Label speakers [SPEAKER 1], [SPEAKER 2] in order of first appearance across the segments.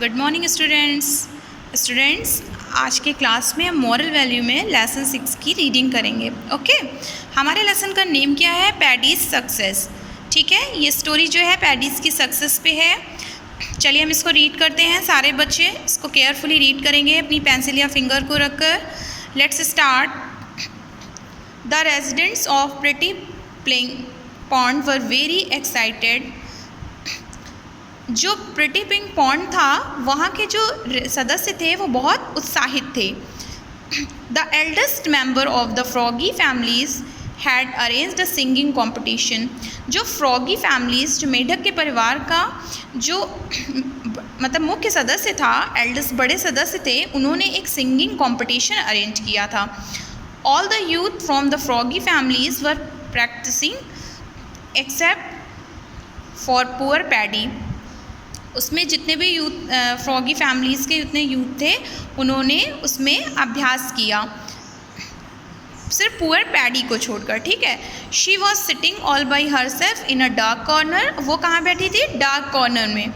[SPEAKER 1] Good morning students. आज के class में हम मॉरल वैल्यू में लेसन 6 की रीडिंग करेंगे। ओके, हमारे लेसन का नेम क्या है? Paddies success. ठीक है, ये स्टोरी जो है पैडीज की सक्सेस पे है। चलिए हम इसको रीड करते हैं। सारे बच्चे इसको केयरफुली रीड करेंगे अपनी पेंसिल या फिंगर को रखकर। Let's start. The residents of pretty pink pond were very excited. जो प्रिटी पिंक पॉन्ड था वहाँ के जो सदस्य थे वो बहुत उत्साहित थे। The eldest member of the froggy families had arranged a singing competition. जो फ्रॉगी फैमिलीज, जो मेढक के परिवार का जो मतलब मुख्य सदस्य था, एल्डेस्ट बड़े सदस्य थे, उन्होंने एक सिंगिंग कॉम्पिटिशन अरेंज किया था। All the youth from the froggy families were practising except for poor Paddy. उसमें जितने भी यूथ फ्रॉगी फैमिलीज़ के जितने यूथ थे उन्होंने उसमें अभ्यास किया, सिर्फ पुअर पैडी को छोड़कर। ठीक है। She was sitting all by her self in a dark corner. वो कहाँ बैठी थी? डार्क कॉर्नर में।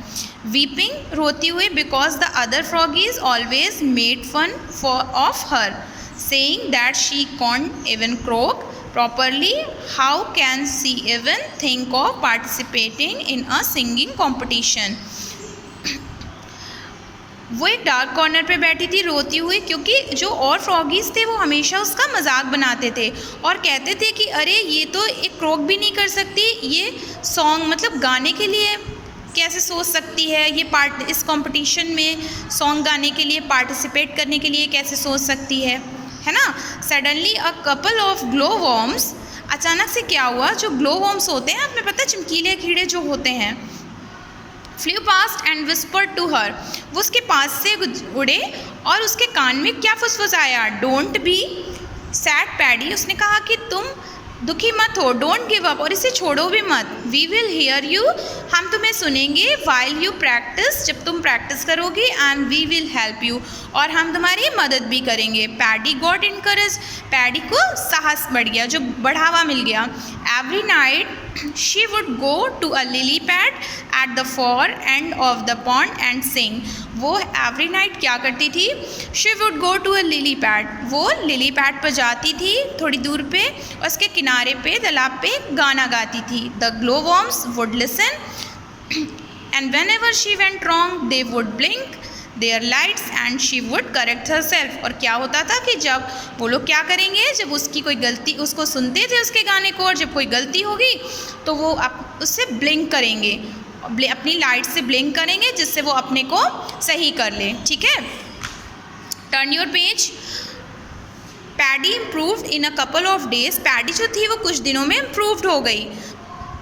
[SPEAKER 1] वीपिंग, रोती हुई, because the other froggies always made fun of her, saying that she can't even croak properly. How can she even think of participating in a singing competition? वो एक dark corner पे बैठी थी रोती हुई, क्योंकि जो और फ्रॉगीज थे वो हमेशा उसका मजाक बनाते थे और कहते थे कि अरे ये तो एक क्रोक भी नहीं कर सकती, ये सॉन्ग मतलब गाने के लिए कैसे सोच सकती है, ये इस कंपटीशन में सॉन्ग गाने के लिए पार्टिसिपेट करने के लिए कैसे सोच सकती है ना। Suddenly a couple of glow worms. अचानक से क्या हुआ? जो ग्लो वॉर्म्स होते हैं, आपने पता, चमकीले कीड़े जो होते हैं, flew past and whispered to her. वो उसके पास से उड़े और उसके कान में क्या फुसफुसाया? Don't be sad Paddy. उसने कहा कि तुम दुखी मत हो, डोंट गिव अप, और इसे छोड़ो भी मत। वी विल हियर यू, हम तुम्हें सुनेंगे। वाइल यू प्रैक्टिस, जब तुम प्रैक्टिस करोगे। And we will help you, और हम तुम्हारी मदद भी करेंगे। Paddy got encourage. पैडी को साहस बढ़ गया, जो बढ़ावा मिल गया। Every night she would go to a lily pad at the far end of the pond and sing. वो एवरी नाइट क्या करती थी? She would go to a lily pad. वो लिली पैड पर जाती थी थोड़ी दूर पे, और उसके किनारे पे तालाब पे गाना गाती थी। The glow worms would listen and whenever she went wrong they would blink their lights and she would correct herself. और क्या होता था कि जब वो लोग क्या करेंगे, जब उसकी कोई गलती, उसको सुनते थे उसके गाने को, और जब कोई गलती होगी तो वो उससे ब्लिंक करेंगे, अपनी लाइट से ब्लिंक करेंगे, जिससे वो अपने को सही कर ले। ठीक है। Turn your page. Paddy improved in a couple of days. Paddy जो थी वो कुछ दिनों में इम्प्रूव्ड हो गई।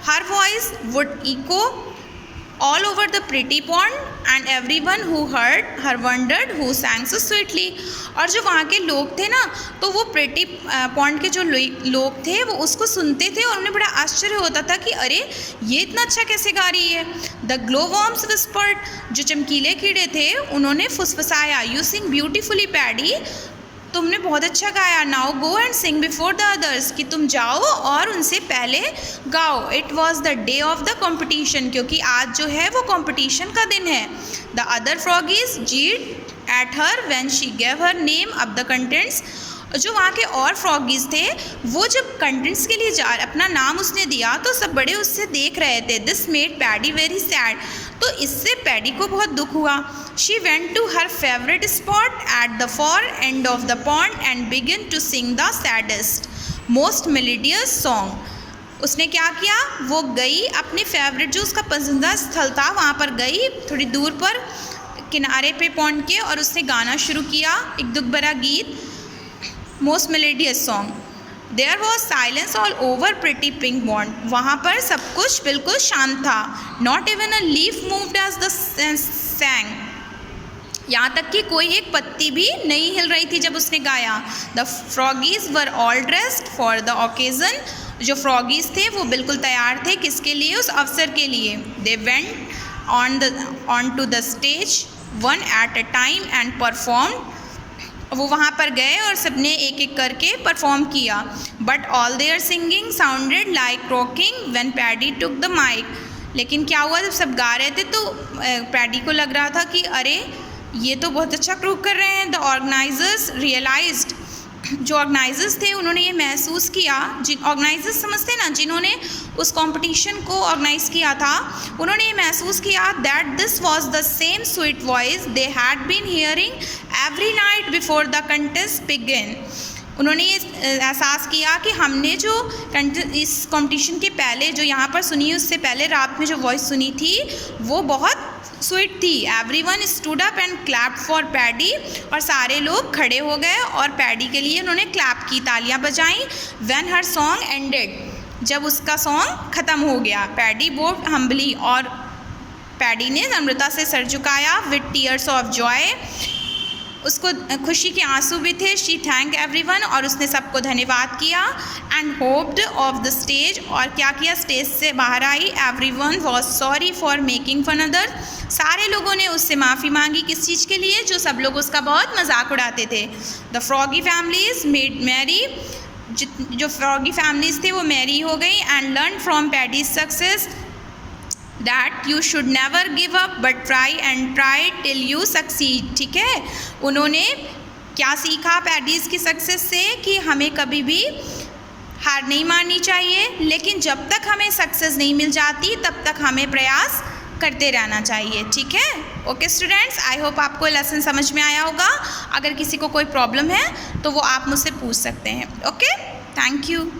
[SPEAKER 1] Her voice would echo all over the pretty pond and everyone who heard her wondered who sang so sweetly। और जो वहाँ के लोग थे ना, तो वो प्रिटी पॉन्ड के जो लोग थे वो उसको सुनते थे और उन्हें बड़ा आश्चर्य होता था कि अरे ये इतना अच्छा कैसे गा रही है। The glow worms whispered. जो चमकीले कीड़े थे उन्होंने फुसफुसाया। यू सिंग ब्यूटीफुली पैडी, तुमने बहुत अच्छा गाया। Now go and sing before the others, कि तुम जाओ और उनसे पहले गाओ। It was the day of the competition, क्योंकि आज जो है वो कॉम्पिटिशन का दिन है। The other froggies jeered at her when she gave her name up the contents. जो वहाँ के और फ्रॉगीज थे वो जब कंटेंट्स के लिए अपना नाम उसने दिया तो सब बड़े उससे देख रहे थे। This made Paddy very sad. तो इससे पैडी को बहुत दुख हुआ। She went to her favourite spot at the far end of the pond and begin to sing the saddest most melodious song. उसने क्या किया? वो गई अपने फेवरेट, जो उसका पसंदीदा स्थल था, वहाँ पर गई थोड़ी दूर पर किनारे पे पॉन्ड के, और उसने गाना शुरू किया एक दुख भरा गीत, most melodious song. There was silence all over pretty pink pond. वहाँ पर सब कुछ बिल्कुल शांत था। Not even a leaf moved as the sang. यहाँ तक कि कोई एक पत्ती भी नहीं हिल रही थी जब उसने गाया। The froggies were all dressed for the occasion. जो फ्रॉगीज थे वो बिल्कुल तैयार थे, किसके लिए? उस अवसर के लिए। They went on to the stage one at a time and perform. वो वहाँ पर गए और सबने एक एक करके परफॉर्म किया। But all their singing sounded like croaking when Paddy took the mic. लेकिन क्या हुआ, जब सब गा रहे थे तो पैडी को लग रहा था कि अरे ये तो बहुत अच्छा क्रोक कर रहे हैं। द ऑर्गेनाइजर्स रियलाइज्ड, जो ऑर्गेनाइजर्स थे उन्होंने ये महसूस किया, जिन ऑर्गेनाइजर्स समझते ना, जिन्होंने उस कंपटीशन को ऑर्गेनाइज किया था, उन्होंने ये महसूस किया that this was the same sweet voice they had been hearing every night before the contest begin. उन्होंने ये एहसास किया कि हमने जो इस कंपटीशन के पहले जो यहाँ पर सुनी, उससे पहले रात में जो वॉइस सुनी थी वो बहुत स्वीट थी। Everyone stood up and clap for paddy, और सारे लोग खड़े हो गए और पैडी के लिए उन्होंने क्लैप की, तालियां बजाईं। व्हेन हर सॉन्ग एंडेड, जब उसका सॉन्ग ख़त्म हो गया, पैडी बोड हम्बली, और पैडी ने नम्रता से सर झुकाया। विद टीयर्स ऑफ जॉय, उसको खुशी के आंसू भी थे। शी थैंक एवरीवन, और उसने सबको धन्यवाद किया। And hopped off the stage, और क्या किया, स्टेज से बाहर आई। Everyone was sorry for making fun other, सारे लोगों ने उससे माफ़ी मांगी। किस चीज़ के लिए, जो सब लोग उसका बहुत मजाक उड़ाते थे। The froggy families made merry, जो फ्रॉगी फैमिलीज थे वो मैरी हो गई। And learn from Paddy's success that you should never give up but try and try till you succeed. ठीक है, उन्होंने क्या सीखा पैडीज़ की सक्सेस से, कि हमें कभी भी हार नहीं माननी चाहिए, लेकिन जब तक हमें सक्सेस नहीं मिल जाती तब तक हमें प्रयास करते रहना चाहिए। ठीक है, ओके स्टूडेंट्स, आई होप आपको लेसन समझ में आया होगा। अगर किसी को कोई प्रॉब्लम है तो वो आप मुझसे पूछ सकते हैं। Okay, thank you.